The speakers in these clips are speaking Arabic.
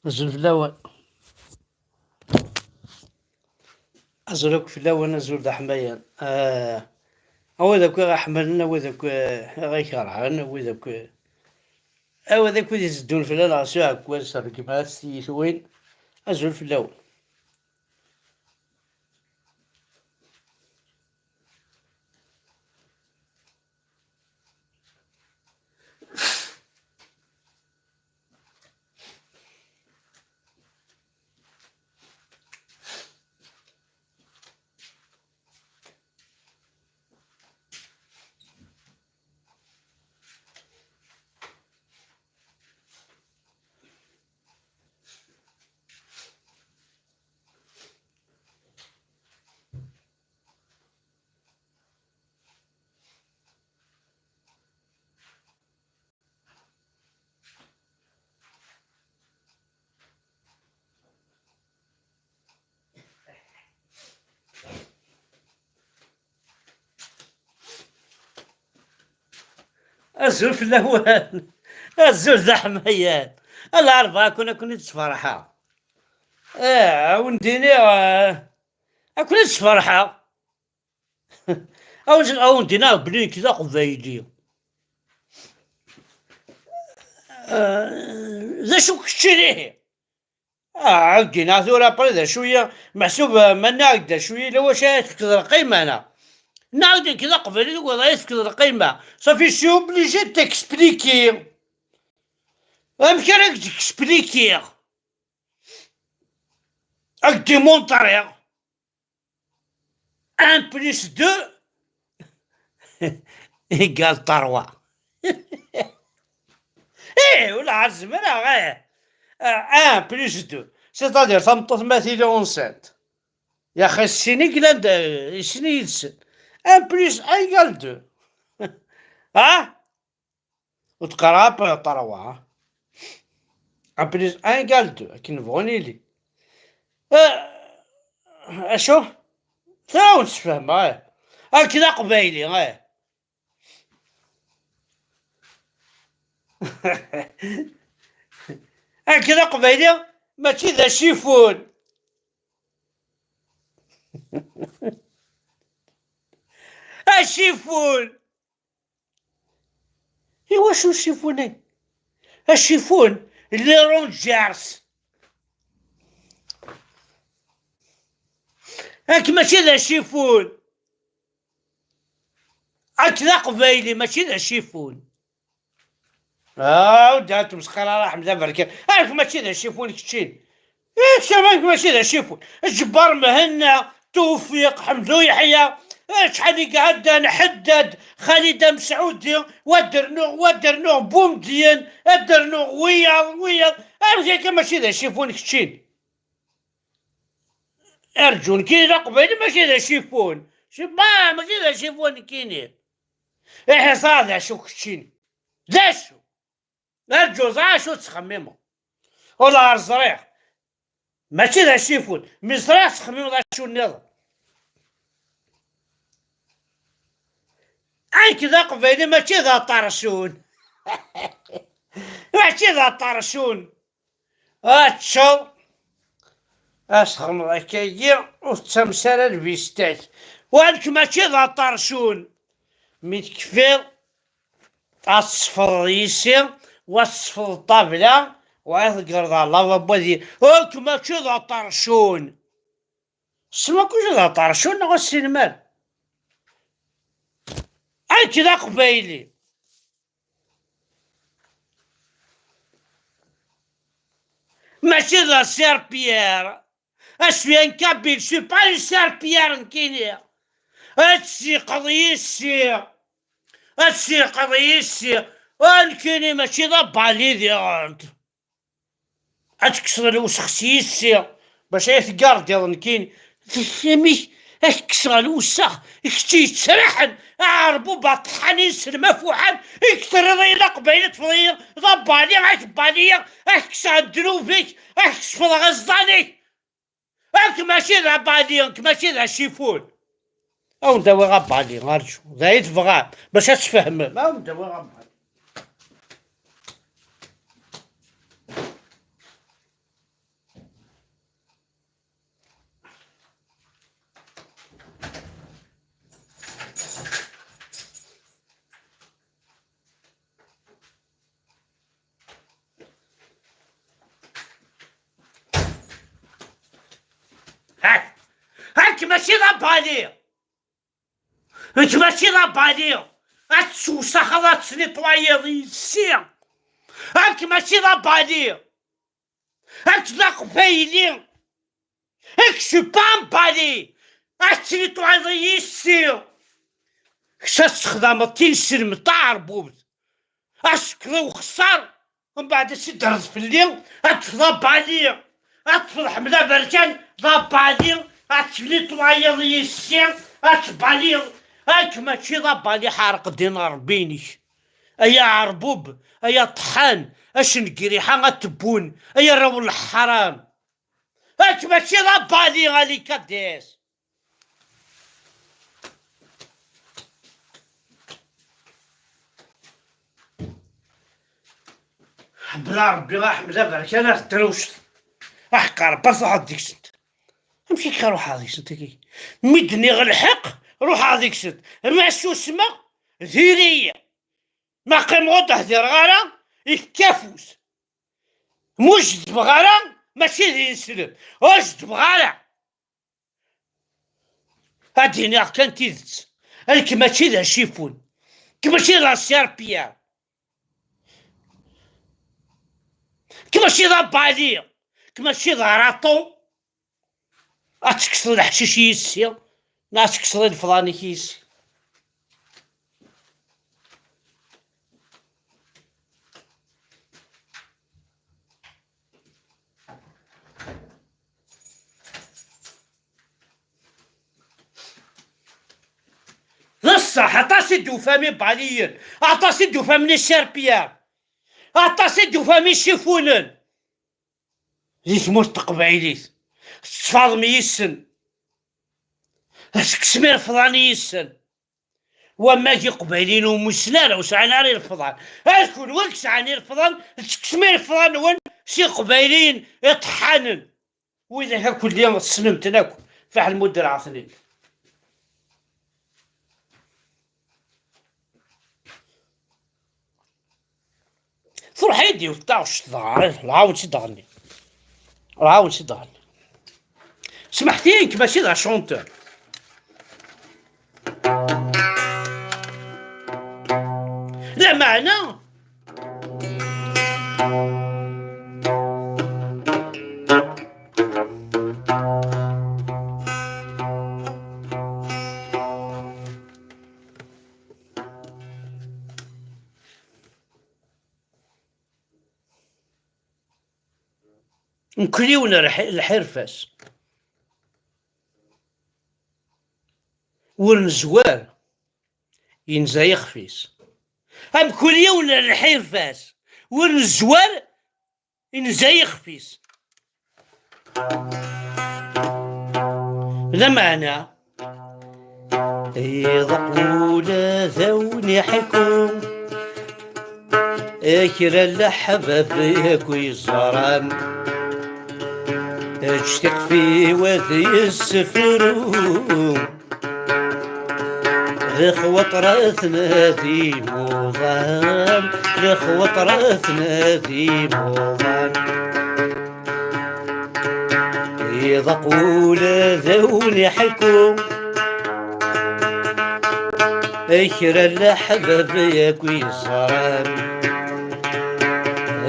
نزل في الأول. أزرق في الأول نزول دا حمايان هو ذاك حملنا وذاك غير كرهان وذاك أو ذاك ودي يزدون في الأول عشاء كويس كيما ثوين أزول في الأول. أزول في الأول. أزول ذا حمايان الأربعة كنا تفرحا ونديني كنا تفرحا أو ندينا بلين كذا قبايلي ذا شو كشريه عاودينا ثورة برا شوية محسوب منا هكدا شوية لو شايف كذا القيمة أنا نعاود كذا قبل وضعيت كذا القيمة صافي شو اوبليجي تكسبليكي أمكن راك تكسبليكي راك ديمونطري ان بليس دو إيكال طروا إيه ولا عزم أنا غير ان بليس دو سيتادير تمطط مثيلة اونسانت يا أخي السيني كلاند السيني يدسن ان بليس ايكال دو وتقرا طروا ان بليس ايكال دو كي نبغوني لي اشو تا نتفاهم هكذا قبايلي هكذا قبايلي ماشي ذا شيفون الشيفون ايوا شو الشيفون الشيفون اللي رونجارس هاك ماشي ذا شيفون هكذا قبايلي ماشي ذا شيفون ودات مسخرة راح مزفر هاك ماشي ذا شيفون كتشين شمالك ماشي ذا شيفون الجبار مهنا توفيق حمدو يحيى شحال قعد نحدد خالد مسعودي ودرنوغ بومدين درنوغ ويا ارجع ماشي ذا شيفون كتشين ارجون كي قبيله ماشي ذا شيفون ماشي ذا شيفون كيني حصاد شو كتشين ذا شو ارجو شو تخممو والله صريح ماشي ذا شيفون مصريح تخممو ذا شو النظام كذا قبيله ماشي ذا طرشون ماشي ذا طرشون تشو اسخم ذكية وتمثال البيستاج وانك ماشي ذا طرشون متكفي اصفر يسي واصفر الطابلة ويذكر ذا الله بودي وانك ماشي ذا طرشون سما كوش ذا طرشون نغو السينمال كذا قبايلي ماشي ذا سير بيير اشوي نكبل شو با سير بيير نكيني هادشي قضيتي ولكن ماشي ذا بالي ديالت تكسر الوسخ سيسي باش يتقرد يلا نكين مش كسر الوسخ كتي تسرحن عربو بطحاني سلمة فوحان يكتر ضيلا قبيلة فضيل ضبالي بالي كسر دروبك كسر غزداني ماشي ذا بالي ماشي ذا شيفون او نداوي غبالي غارجو ذا يتبغى باش تفهم او نداوي غبالي ماشي ضبالي، انت ماشي ضبالي، اتسوسخ الله تسني طوايض يسي، انت ماشي ضبالي، انت لا قبايلي، انت شو بالي، اتسني طوايض يسي، كشا تخدم تيسر متاع ربوبت، اشكرا وخسر، ومن بعد تدرس في الليل، اتضب عليا، اتفضح ملا بركان، ضب عليا، اتفلي طوايض يسي، اتبالي، هاك ماشي ضب علي حارق دينار بينيش، ايا عربوب، ايا طحان، اش نقريحة غتبون، ايا راول الحرام، هاك ماشي ضب علي غاليك ديس. بلا ربي غاحمد بركان اتروشت، احقر برص هاديك سنت، امشي كي روح هاديك سنت كي، مدني غالحق روح هاديك سنت، ما شو سما ذيرية، ما قيم غوض دير غارة يكافوس، موش دبغارة ماشي ذي نسلم، واش دبغارة، هاديني كان تيدت، هاك ماشي ذا شيفون، كماشي ذا سيربيا، كماشي ذا بالي، كماشي ذا راطو، اتكسر الحشيش يسي، لا تكسر الفلاني كيسي. الصح عطاسي دوفامي باليين، عطاسي دوفامي السربيان، عطاسي دوفامي شيفونن، زيت موت تقبعيليت، تفاضمي يسن، تكسمير فضاني يسن، وما جي قبيلين ومسنارة وسعنا ري الفضان، هاكون وك سعني الفضان، تكسمير الفضان وين سي قبيلين يطحنن، وإذا هاكو اليوم تسلمت ناكو فاحل المدة العاطلين. تروح يدي وتطاوش تضغط، العاود تضغطني، العاود تضغطني، سمحتيك ماشي ذا شونتور. لا معنى مكليونا الحرفاس ورنزوار ينزا يخفيس، هم كليونا الحرفاس ورنزوار ينزا يخفيس، لا معنى يضقون ذوني حكم اكرا اللحبة فيك ويزران، اشتق في وذي السفرون، اخوة طرثنا ذي موضان، اخوة طرثنا ذي موضان، إذا قول ذوني حكم اكرا اللحبة فيك ويزران،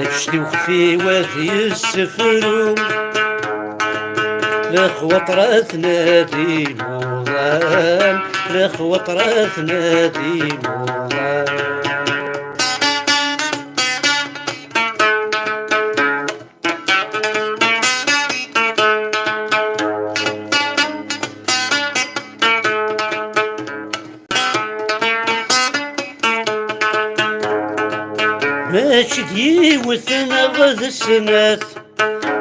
اشتق في وذي السفرون، الاخوة طرثنا ذي موضان، الاخوة طرثنا ذي موضان. ماشي ديوثنا غذ السنات،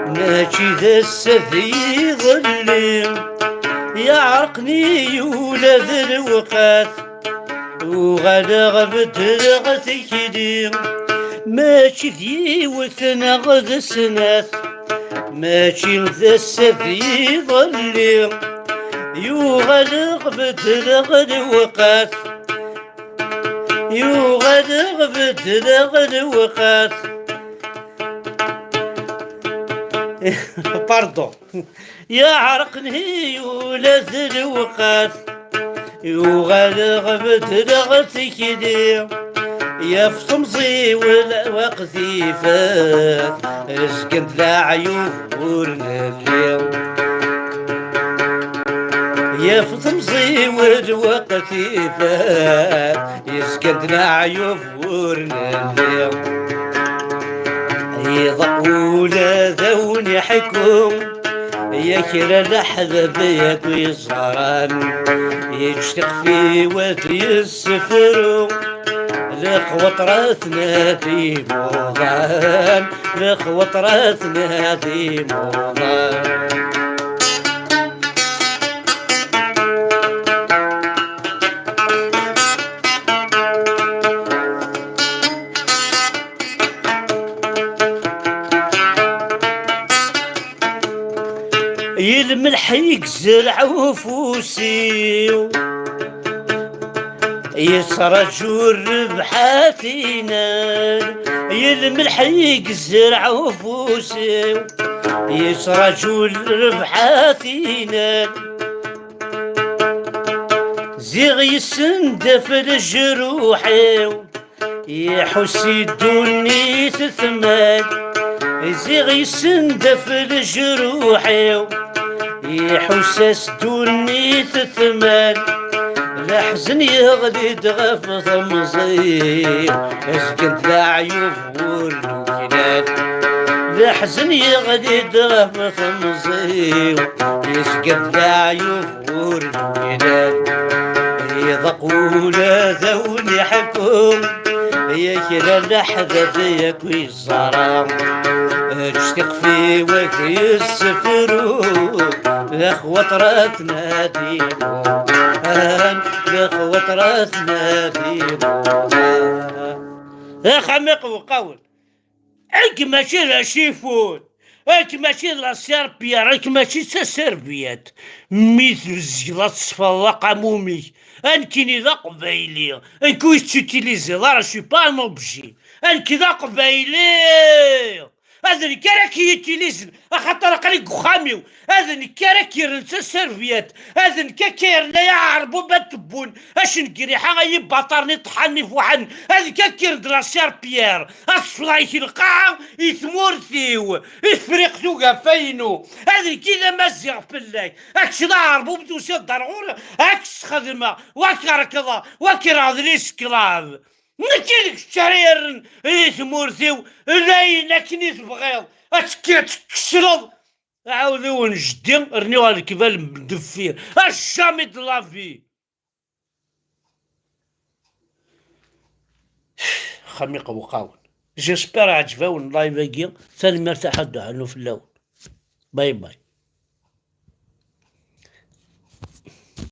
ماشي ذا السفي ظلم، يعرقني ولاد الوقات وغدا بدرغ ثكدي، ماشي ديوثنا غذ السنات، ماشي ذا السفي ظلم، يغلق بدرغ الوقات، يغلق بدرغ الوقات، باردون. يا عرقني ولاد الوقات وغلغبت لغتك دي، يا فطمزي وقتي فات اسكنت العيون الليل، يا فطمزي وقتي فات اسكنت العيون الليل، يضقونا ذوني حكم يا كرا الأحباب ياك ويزهران، يشتق في وادي السفر لخوطراتنا في موضان، لخوطراتنا في موضان. يلملح يكزرع وفوسي يسرجوا الربحاتينا، يلملح يكزرع وفوسي يسرجوا الربحاتينا، زيغ يسندف الجروحي يحس يدوني تثمن، زيغ يسندف الجروحي يحسس دوني تثمن، الحزن يغلي دغف ضمزي اسكنت العيوب والوكلات، الحزن يغلي دغف ضمزي اسكنت العيوب والوكلات، يضقونا ذوني حكم يا كلا الأحباب ياك ويزهران، تشتق في وكي السفر لخوطراتنا ديموان، لخوطراتنا ديموان. يا خميق وقول اك ماشي لا شيفون، اك ماشي لا سيربيا، اك ماشي سيربيات ميت بزيلات صفلاق عمومي، انكيني ذا قبايلي انكو يتوتيليزي لا شو با ان اوبجي، انكي ذا قبايلي هذا اللي كراك يتيليزن اخاطر قريق خاميو، هذا اللي كراك يرنسى سيرفيات، هذا اللي كيرنا يعربو بتبون اش نقري حاجه يبطرني طحني في وحن، هذا كير دراسير بيير اصفلايك القاع يثمورثيو يفريق توقع فينو، هذا كذا مزيغ بالله اكش ضاربو بدوسي الضرغور اكش خدمه وكركضه وكراضلي سكلاف نكيلك الشرير يثمورثيو لكني تبغيض اتكي تكسرض عاودو نجدي رنيو على الكبال مدفير الشامي دلافي. خميق وقاون جيسبر عجباون لايف كي ثاني مرتاح عنه في اللون. باي باي.